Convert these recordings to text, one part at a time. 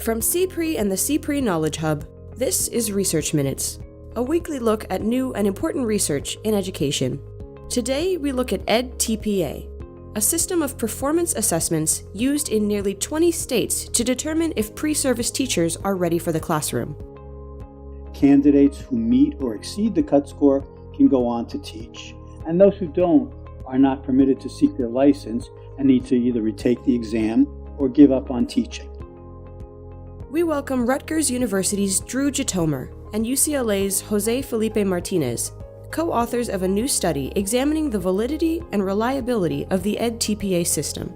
From CPRE and the CPRE Knowledge Hub, this is Research Minutes, a weekly look at new and important research in education. Today, we look at edTPA, a system of performance assessments used in nearly 20 states to determine if pre-service teachers are ready for the classroom. Candidates who meet or exceed the cut score can go on to teach, and those who don't are not permitted to seek their license and need to either retake the exam or give up on teaching. We welcome Rutgers University's Drew Gitomer and UCLA's Felipe Martinez, co-authors of a new study examining the validity and reliability of the edTPA system.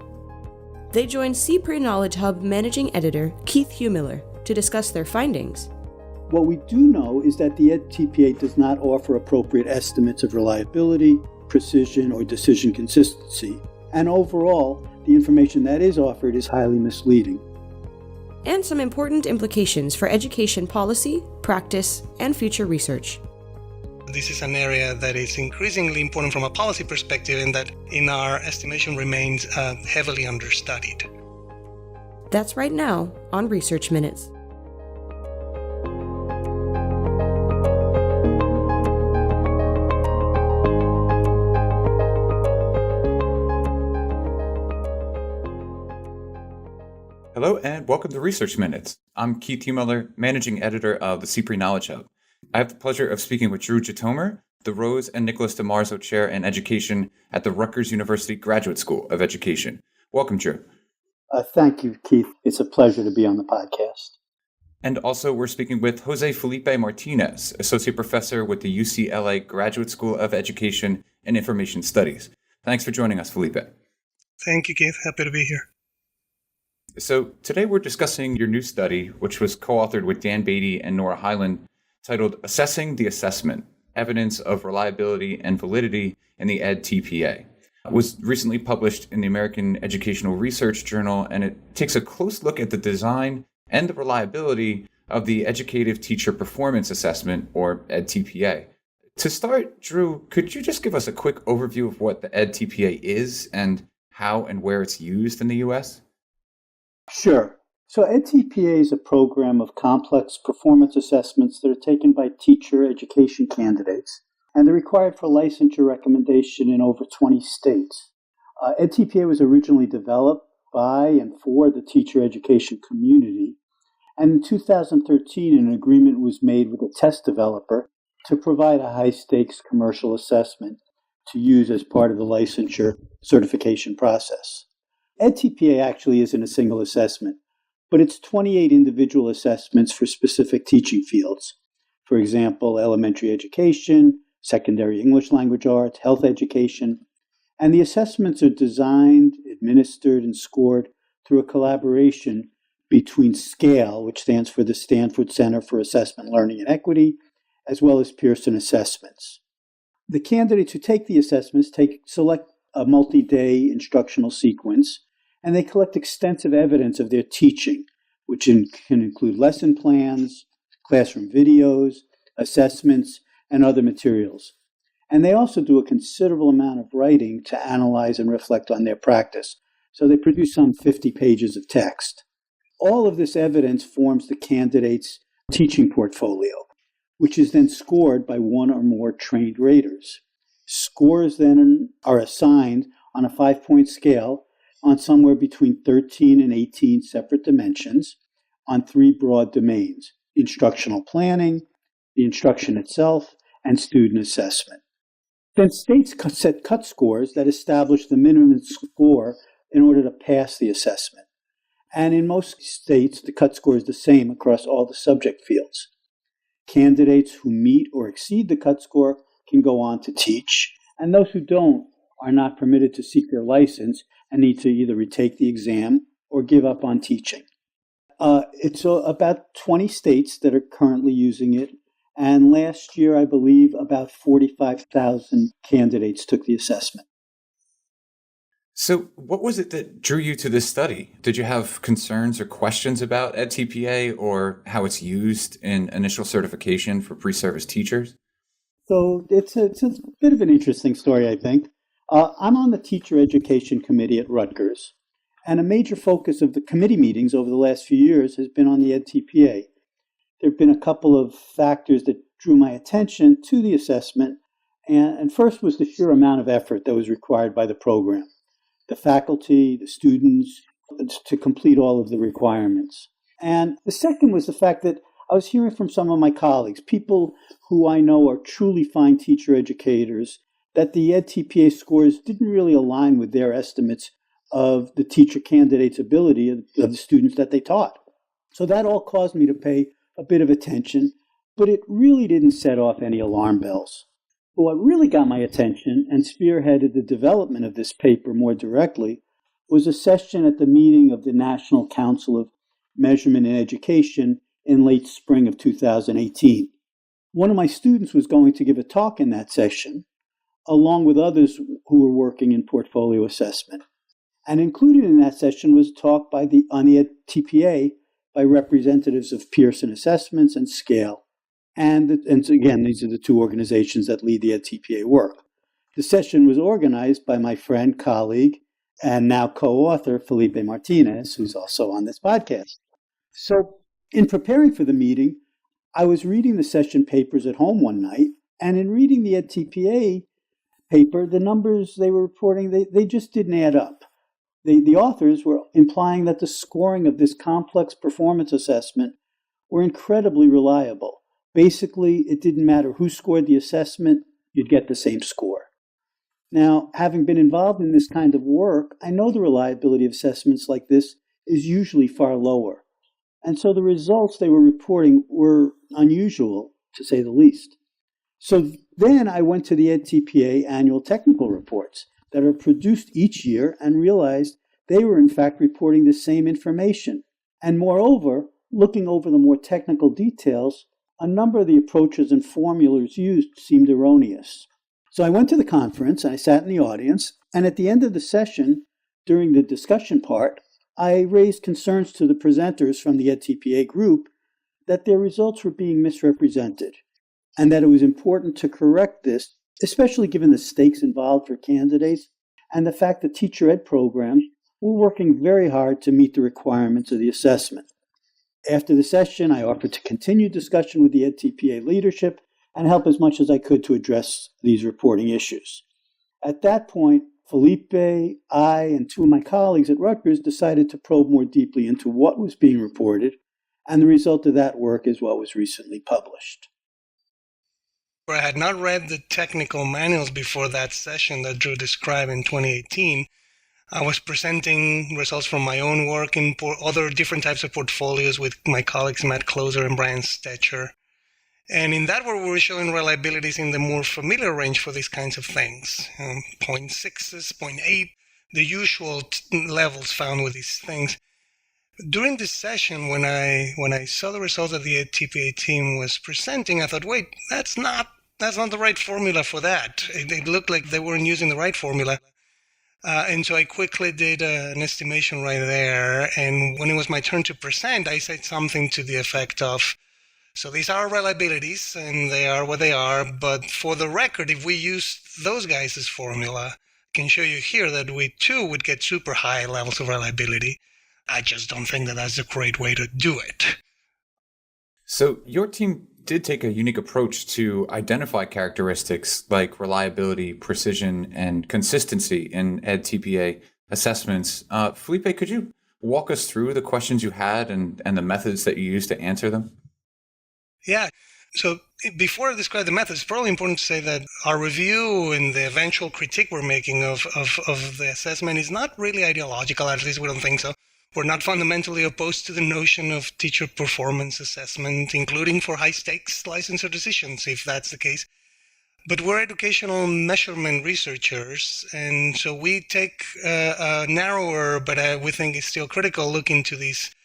They joined CPRE Knowledge Hub managing editor Keith Heumiller to discuss their findings. What we do know is that the edTPA does not offer appropriate estimates of reliability, precision, or decision consistency, and overall, the information that is offered is highly misleading. And some important implications for education policy, practice, and future research. This is an area that is increasingly important from a policy perspective and that, in our estimation, remains heavily understudied. That's right now on Research Minutes. Hello and welcome to Research Minutes. I'm Keith Heumiller, managing editor of the CPRE Knowledge Hub. I have the pleasure of speaking with Drew Gitomer, the Rose and Nicholas DiMarzo Chair in Education at the Rutgers University Graduate School of Education. Welcome, Drew. Thank you, Keith. It's a pleasure to be on the podcast. And also we're speaking with Felipe Martinez, Associate Professor with the UCLA Graduate School of Education and Information Studies. Thanks for joining us, Felipe. Thank you, Keith. Happy to be here. So today we're discussing your new study, which was co-authored with Dan Beatty and Nora Hyland, titled Assessing the Assessment, Evidence of Reliability and Validity in the edTPA. It was recently published in the American Educational Research Journal, and it takes a close look at the design and the reliability of the Educative Teacher Performance Assessment, or edTPA. To start, Drew, could you just give us a quick overview of what the edTPA is and how and where it's used in the U.S.? Sure. So edTPA is a program of complex performance assessments that are taken by teacher education candidates, and they're required for licensure recommendation in over 20 states. edTPA was originally developed by and for the teacher education community, and in 2013 an agreement was made with a test developer to provide a high-stakes commercial assessment to use as part of the licensure certification process. edTPA actually isn't a single assessment, but it's 28 individual assessments for specific teaching fields. For example, elementary education, secondary English language arts, health education. And the assessments are designed, administered, and scored through a collaboration between SCALE, which stands for the Stanford Center for Assessment, Learning, and Equity, as well as Pearson Assessments. The candidates who take the assessments select a multi-day instructional sequence, and they collect extensive evidence of their teaching, which can include lesson plans, classroom videos, assessments, and other materials. And they also do a considerable amount of writing to analyze and reflect on their practice. So they produce some 50 pages of text. All of this evidence forms the candidate's teaching portfolio, which is then scored by one or more trained raters. Scores then are assigned on a 5-point scale on somewhere between 13 and 18 separate dimensions on 3 broad domains: instructional planning, the instruction itself, and student assessment. Then states set cut scores that establish the minimum score in order to pass the assessment. And in most states, the cut score is the same across all the subject fields. Candidates who meet or exceed the cut score can go on to teach, and those who don't are not permitted to seek their license and need to either retake the exam or give up on teaching. It's about 20 states that are currently using it, and last year, I believe, about 45,000 candidates took the assessment. So what was it that drew you to this study? Did you have concerns or questions about edTPA or how it's used in initial certification for pre-service teachers? So it's a bit of an interesting story, I think. I'm on the teacher education committee at Rutgers, And a major focus of the committee meetings over the last few years has been on the edTPA. There have been a couple of factors that drew my attention to the assessment, and first was the sheer amount of effort that was required by the program. The faculty, the students, to complete all of the requirements. And the second was the fact that I was hearing from some of my colleagues, people who I know are truly fine teacher educators, that the edTPA scores didn't really align with their estimates of the teacher candidates' ability of the students that they taught. So that all caused me to pay a bit of attention, but it really didn't set off any alarm bells. But what really got my attention and spearheaded the development of this paper more directly was a session at the meeting of the National Council of Measurement in Education in late spring of 2018. One of my students was going to give a talk in that session, along with others who were working in portfolio assessment. And included in that session was a talk on the edTPA by representatives of Pearson Assessments and Scale. And again, these are the two organizations that lead the edTPA work. The session was organized by my friend, colleague, and now co-author, Felipe Martinez, who's also on this podcast. So in preparing for the meeting, I was reading the session papers at home one night, and in reading the edTPA paper, the numbers they were reporting, they just didn't add up. The authors were implying that the scoring of this complex performance assessment were incredibly reliable. Basically, it didn't matter who scored the assessment, you'd get the same score. Now, having been involved in this kind of work, I know the reliability of assessments like this is usually far lower. And so the results they were reporting were unusual, to say the least. So then I went to the edTPA annual technical reports that are produced each year and realized they were in fact reporting the same information. And moreover, looking over the more technical details, a number of the approaches and formulas used seemed erroneous. So I went to the conference, and I sat in the audience, and at the end of the session, during the discussion part, I raised concerns to the presenters from the edTPA group that their results were being misrepresented, and that it was important to correct this, especially given the stakes involved for candidates and the fact that teacher ed programs were working very hard to meet the requirements of the assessment. After the session, I offered to continue discussion with the edTPA leadership and help as much as I could to address these reporting issues. At that point, Felipe, I, and two of my colleagues at Rutgers decided to probe more deeply into what was being reported, and the result of that work is what was recently published. I had not read the technical manuals before that session that Drew described in 2018. I was presenting results from my own work in other different types of portfolios with my colleagues Matt Closer and Brian Stetcher. And in that work, we were showing reliabilities in the more familiar range for these kinds of things, 0.6s, 0.8, the usual levels found with these things. During this session, when I saw the results that the edTPA team was presenting, I thought, wait, that's not the right formula for that. It looked like they weren't using the right formula. And so I quickly did an estimation right there. And when it was my turn to present, I said something to the effect of, so these are reliabilities and they are what they are. But for the record, if we use those guys' formula, I can show you here that we too would get super high levels of reliability. I just don't think that that's a great way to do it. So your team did take a unique approach to identify characteristics like reliability, precision, and consistency in edTPA assessments. Felipe, could you walk us through the questions you had and the methods that you used to answer them? Yeah. So before I describe the methods, it's probably important to say that our review and the eventual critique we're making of the assessment is not really ideological, at least we don't think so. We're not fundamentally opposed to the notion of teacher performance assessment, including for high-stakes licensure decisions, if that's the case. But we're educational measurement researchers, and so we take a narrower, but we think it's still critical, look into these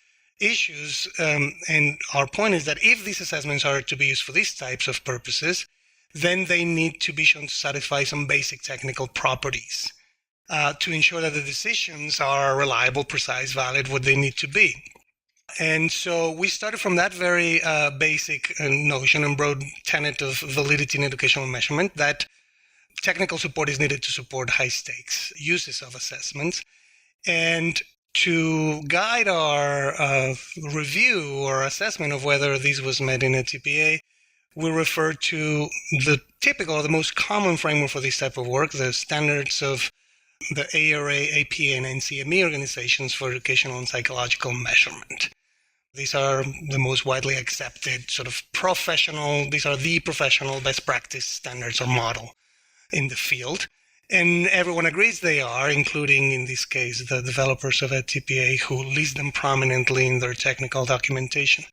issues. And our point is that if these assessments are to be used for these types of purposes, then they need to be shown to satisfy some basic technical properties. To ensure that the decisions are reliable, precise, valid, what they need to be. And so we started from that very basic notion and broad tenet of validity in educational measurement, that technical support is needed to support high-stakes uses of assessments. And To guide our review or assessment of whether this was met in edTPA, we refer to the typical or the most common framework for this type of work, the standards of the ARA, APA, and NCME organizations for educational and psychological measurement. These are the most widely accepted sort of these are the professional best practice standards or model in the field. And everyone agrees they are, including, in this case, the developers of edTPA, who list them prominently in their technical documentation.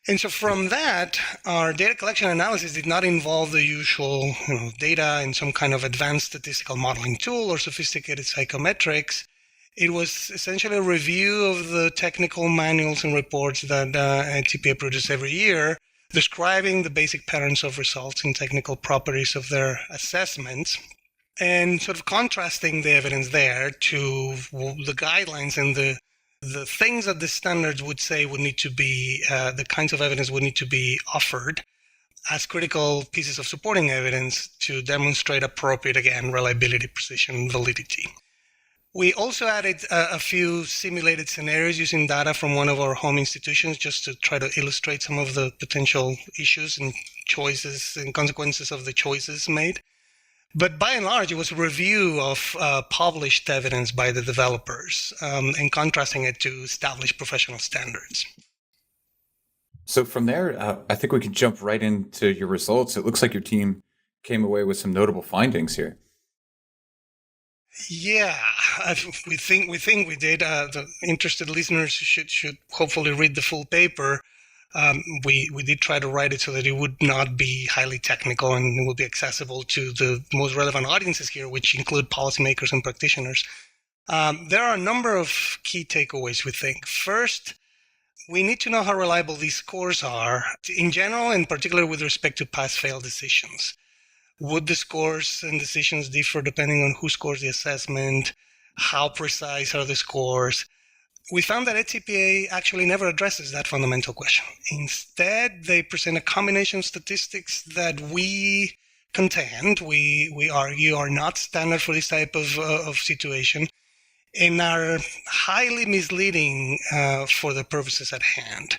And so from that, our data collection analysis did not involve the usual data in some kind of advanced statistical modeling tool or sophisticated psychometrics. It was essentially a review of the technical manuals and reports that edTPA produces every year, describing the basic patterns of results and technical properties of their assessments, and sort of contrasting the evidence there to the guidelines and the things that the standards would say would need to be, the kinds of evidence would need to be offered as critical pieces of supporting evidence to demonstrate appropriate, again, reliability, precision, validity. We also added a few simulated scenarios using data from one of our home institutions just to try to illustrate some of the potential issues and choices and consequences of the choices made. But by and large, it was a review of published evidence by the developers and contrasting it to established professional standards. So from there, I think we can jump right into your results. It looks like your team came away with some notable findings here. Yeah, we think we did. The interested listeners should hopefully read the full paper. We did try to write it so that it would not be highly technical and it would be accessible to the most relevant audiences here, which include policymakers and practitioners. There are a number of key takeaways, we think. First, we need to know how reliable these scores are in general, and particularly with respect to pass-fail decisions. Would the scores and decisions differ depending on who scores the assessment? How precise are the scores? We found that edTPA actually never addresses that fundamental question. Instead, they present a combination of statistics that we contend, we argue, are not standard for this type of situation and are highly misleading for the purposes at hand.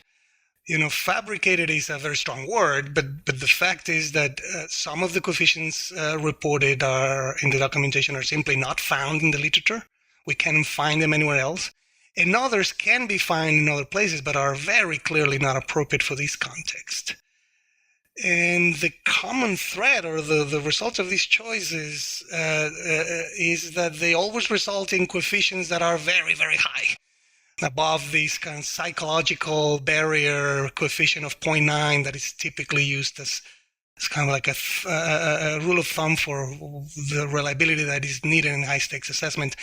Fabricated is a very strong word, but the fact is that some of the coefficients reported in the documentation are simply not found in the literature. We can't find them anywhere else. And others can be found in other places, but are very clearly not appropriate for this context. And the common thread or the results of these choices is that they always result in coefficients that are very, very high, above this kind of psychological barrier coefficient of 0.9 that is typically used as kind of like a rule of thumb for the reliability that is needed in high-stakes assessment.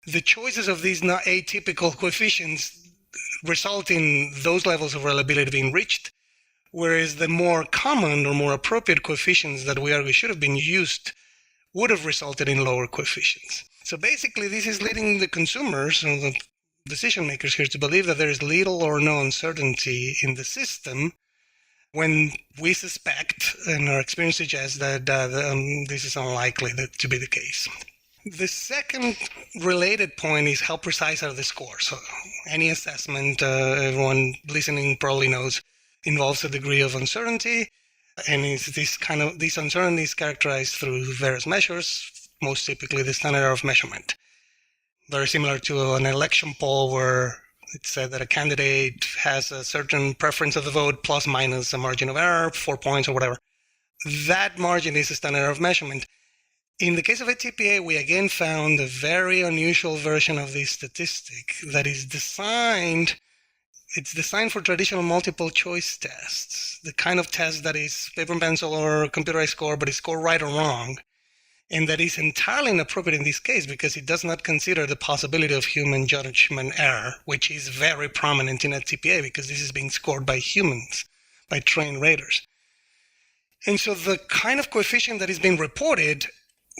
The choices of these not atypical coefficients result in those levels of reliability being reached, whereas the more common or more appropriate coefficients that we argue should have been used would have resulted in lower coefficients. So basically, this is leading the consumers or the decision makers here to believe that there is little or no uncertainty in the system, when we suspect and our experience suggests that this is unlikely to be the case. The second related point is how precise are the scores. So any assessment, everyone listening probably knows, involves a degree of uncertainty, and this uncertainty is characterized through various measures, most typically the standard error of measurement. Very similar to an election poll where it said that a candidate has a certain preference of the vote plus minus a margin of error, 4 points or whatever. That margin is a standard error of measurement. In the case of edTPA, we again found a very unusual version of this statistic that is designed for traditional multiple choice tests, the kind of test that is paper and pencil or computerized score, but is scored right or wrong. And that is entirely inappropriate in this case because it does not consider the possibility of human judgment error, which is very prominent in edTPA because this is being scored by humans, by trained raters. And so the kind of coefficient that is being reported,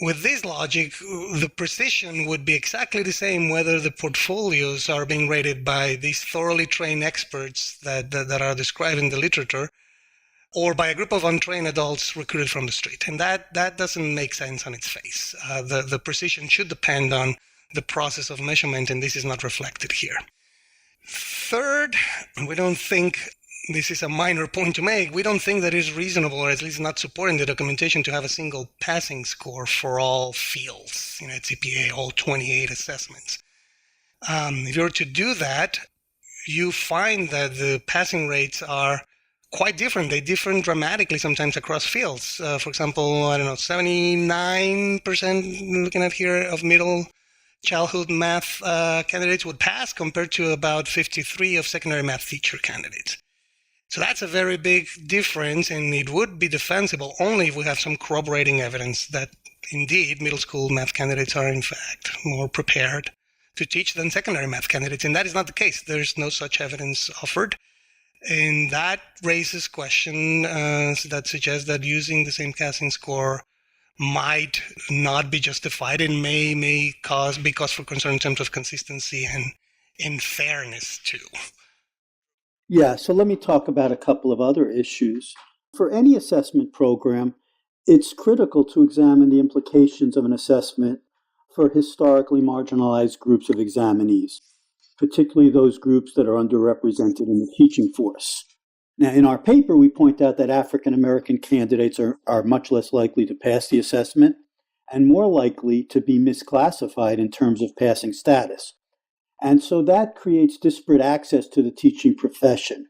with this logic, the precision would be exactly the same whether the portfolios are being rated by these thoroughly trained experts that are described in the literature, or by a group of untrained adults recruited from the street. And that doesn't make sense on its face. The precision should depend on the process of measurement, and this is not reflected here. Third, we don't think, this is a minor point to make, we don't think that it's reasonable, or at least not supporting the documentation, to have a single passing score for all fields in edTPA, all 28 assessments. If you were to do that, you find that the passing rates are quite different. They differ dramatically sometimes across fields. For example, 79%, looking at here, of middle childhood math candidates would pass, compared to about 53 of secondary math teacher candidates. So that's a very big difference, and it would be defensible only if we have some corroborating evidence that indeed middle school math candidates are in fact more prepared to teach than secondary math candidates. And that is not the case. There's no such evidence offered. And that raises question that suggests that using the same passing score might not be justified, and may be cause for concern in terms of consistency and fairness too. Yeah, so let me talk about a couple of other issues. For any assessment program, it's critical to examine the implications of an assessment for historically marginalized groups of examinees, particularly those groups that are underrepresented in the teaching force. Now, in our paper, we point out that African American candidates are much less likely to pass the assessment and more likely to be misclassified in terms of passing status. And so that creates disparate access to the teaching profession.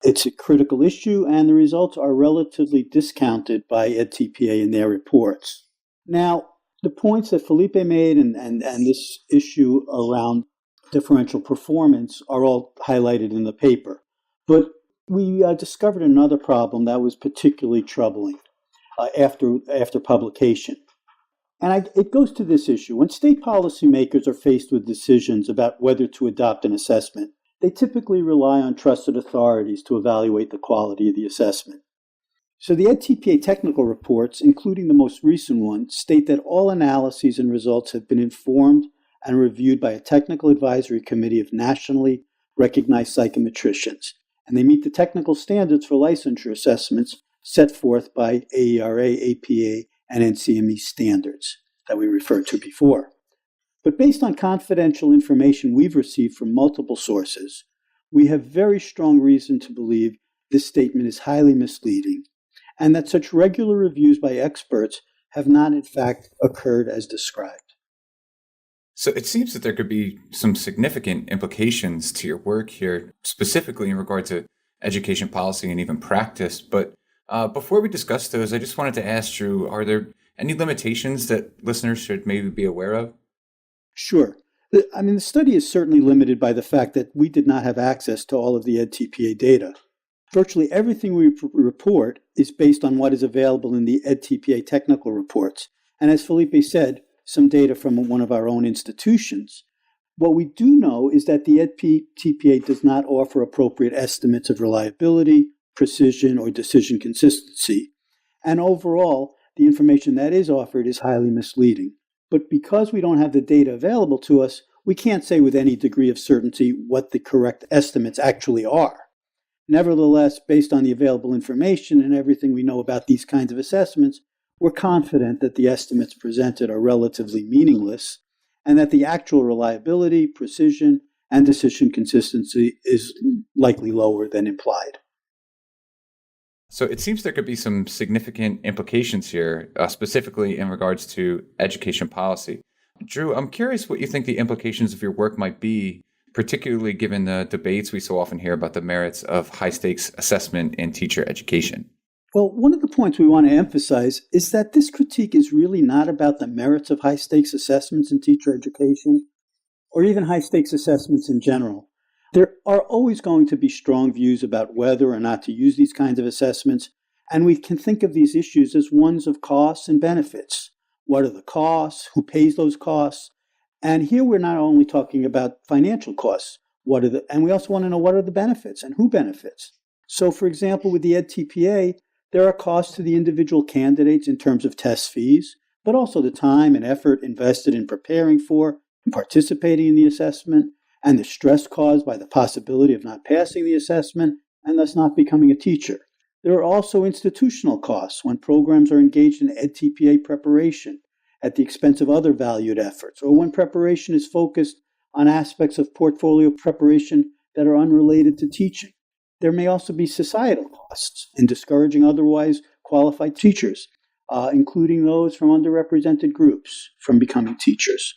It's a critical issue, and the results are relatively discounted by edTPA in their reports. Now, the points that Felipe made and this issue around differential performance are all highlighted in the paper. But we discovered another problem that was particularly troubling after publication. And it goes to this issue. When state policymakers are faced with decisions about whether to adopt an assessment, they typically rely on trusted authorities to evaluate the quality of the assessment. So the edTPA technical reports, including the most recent one, state that all analyses and results have been informed and reviewed by a technical advisory committee of nationally recognized psychometricians, and they meet the technical standards for licensure assessments set forth by AERA, APA, and NCME standards that we referred to before. But based on confidential information we've received from multiple sources, we have very strong reason to believe this statement is highly misleading, and that such regular reviews by experts have not in fact occurred as described. So it seems that there could be some significant implications to your work here, specifically in regard to education policy and even practice. But before we discuss those, I just wanted to ask Drew, are there any limitations that listeners should maybe be aware of? Sure. The study is certainly limited by the fact that we did not have access to all of the edTPA data. Virtually everything we report is based on what is available in the edTPA technical reports. And as Felipe said, some data from one of our own institutions. What we do know is that the edTPA does not offer appropriate estimates of reliability, precision, or decision consistency. And overall, the information that is offered is highly misleading. But because we don't have the data available to us, we can't say with any degree of certainty what the correct estimates actually are. Nevertheless, based on the available information and everything we know about these kinds of assessments, we're confident that the estimates presented are relatively meaningless and that the actual reliability, precision, and decision consistency is likely lower than implied. So it seems there could be some significant implications here, specifically in regards to education policy. Drew, I'm curious what you think the implications of your work might be, particularly given the debates we so often hear about the merits of high-stakes assessment in teacher education. Well, one of the points we want to emphasize is that this critique is really not about the merits of high-stakes assessments in teacher education, or even high-stakes assessments in general. There are always going to be strong views about whether or not to use these kinds of assessments, and we can think of these issues as ones of costs and benefits. What are the costs? Who pays those costs? And here we're not only talking about financial costs, and we also want to know what are the benefits and who benefits. So, for example, with the edTPA, there are costs to the individual candidates in terms of test fees, but also the time and effort invested in preparing for and participating in the assessment, and the stress caused by the possibility of not passing the assessment and thus not becoming a teacher. There are also institutional costs when programs are engaged in edTPA preparation, at the expense of other valued efforts, or when preparation is focused on aspects of portfolio preparation that are unrelated to teaching. There may also be societal costs in discouraging otherwise qualified teachers, including those from underrepresented groups, from becoming teachers.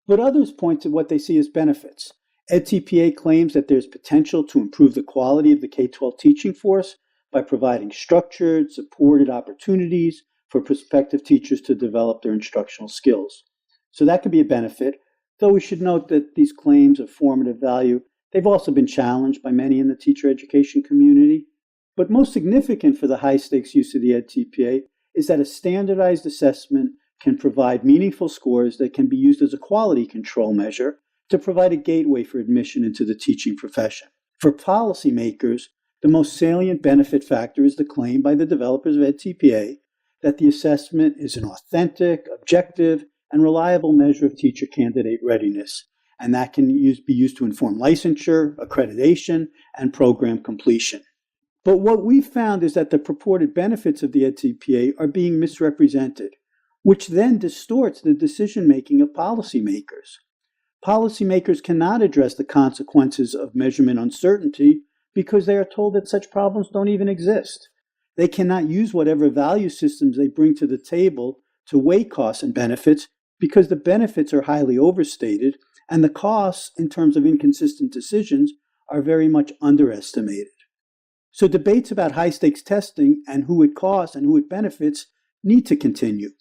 But others point to what they see as benefits. edTPA claims that there's potential to improve the quality of the K-12 teaching force by providing structured, supported opportunities for prospective teachers to develop their instructional skills. So that could be a benefit, though we should note that these claims of formative value, they've also been challenged by many in the teacher education community. But most significant for the high-stakes use of the edTPA is that a standardized assessment can provide meaningful scores that can be used as a quality control measure to provide a gateway for admission into the teaching profession. For policymakers, the most salient benefit factor is the claim by the developers of edTPA that the assessment is an authentic, objective, and reliable measure of teacher candidate readiness, and that can be used to inform licensure, accreditation, and program completion. But what we've found is that the purported benefits of the edTPA are being misrepresented, which then distorts the decision-making of policymakers. Policymakers cannot address the consequences of measurement uncertainty because they are told that such problems don't even exist. They cannot use whatever value systems they bring to the table to weigh costs and benefits because the benefits are highly overstated and the costs, in terms of inconsistent decisions, are very much underestimated. So debates about high-stakes testing and who it costs and who it benefits need to continue.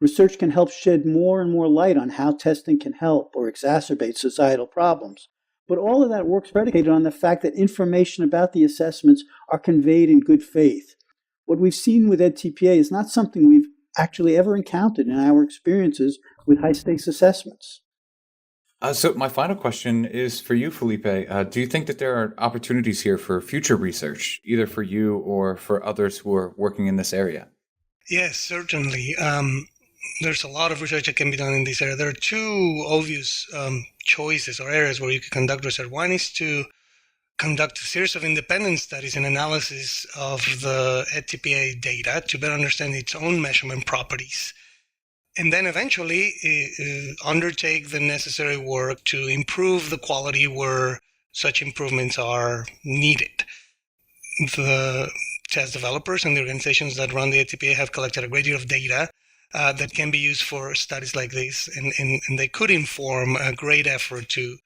Research can help shed more and more light on how testing can help or exacerbate societal problems. But all of that work's predicated on the fact that information about the assessments are conveyed in good faith. What we've seen with edTPA is not something we've actually ever encountered in our experiences with high-stakes assessments. So my final question is for you, Felipe. Do you think that there are opportunities here for future research, either for you or for others who are working in this area? Yes, certainly. There's a lot of research that can be done in this area. There are two obvious choices or areas where you can conduct research. One is to conduct a series of independent studies and analysis of the edTPA data to better understand its own measurement properties. And then eventually undertake the necessary work to improve the quality where such improvements are needed. The test developers and the organizations that run the edTPA have collected a great deal of data that can be used for studies like this, and they could inform a great effort to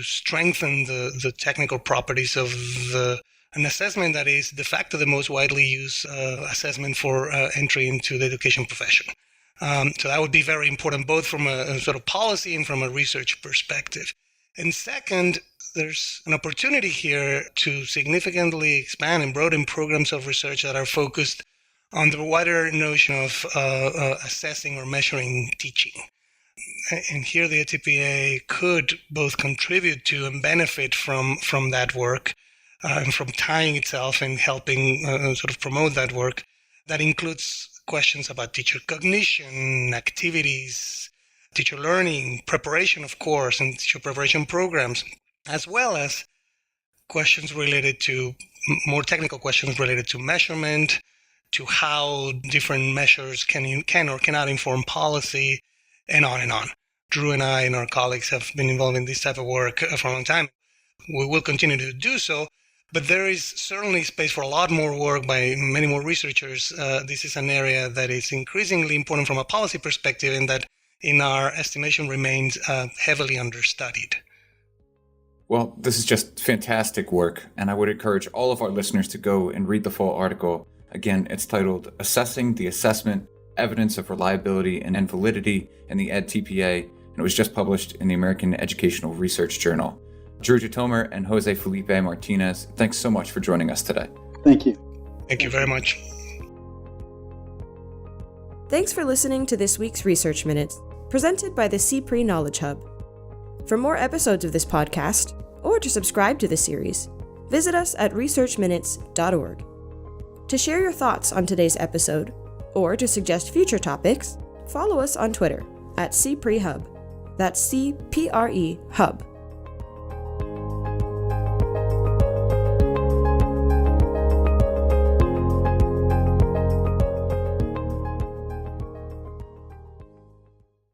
strengthen the technical properties of an assessment that is de facto the most widely used assessment for entry into the education profession. So that would be very important, both from a sort of policy and from a research perspective. And second, there's an opportunity here to significantly expand and broaden programs of research that are focused on the wider notion of assessing or measuring teaching. And here the edTPA could both contribute to and benefit from that work and from tying itself and helping sort of promote that work. That includes questions about teacher cognition, activities, teacher learning, preparation, of course, and teacher preparation programs, as well as questions related to, more technical questions related to measurement, to how different measures can or cannot inform policy, and on and on. Drew and I and our colleagues have been involved in this type of work for a long time. We will continue to do so, but there is certainly space for a lot more work by many more researchers. This is an area that is increasingly important from a policy perspective and that, in our estimation, remains heavily understudied. Well, this is just fantastic work, and I would encourage all of our listeners to go and read the full article. Again, it's titled Assessing the Assessment, Evidence of Reliability and Validity in the edTPA, and it was just published in the American Educational Research Journal. Drew Gitomer and Jose Felipe Martinez, thanks so much for joining us today. Thank you. Thank you very much. Thanks for listening to this week's Research Minutes, presented by the CPRE Knowledge Hub. For more episodes of this podcast, or to subscribe to the series, visit us at researchminutes.org. To share your thoughts on today's episode, or to suggest future topics, follow us on Twitter at CPRE Hub. That's CPRE Hub.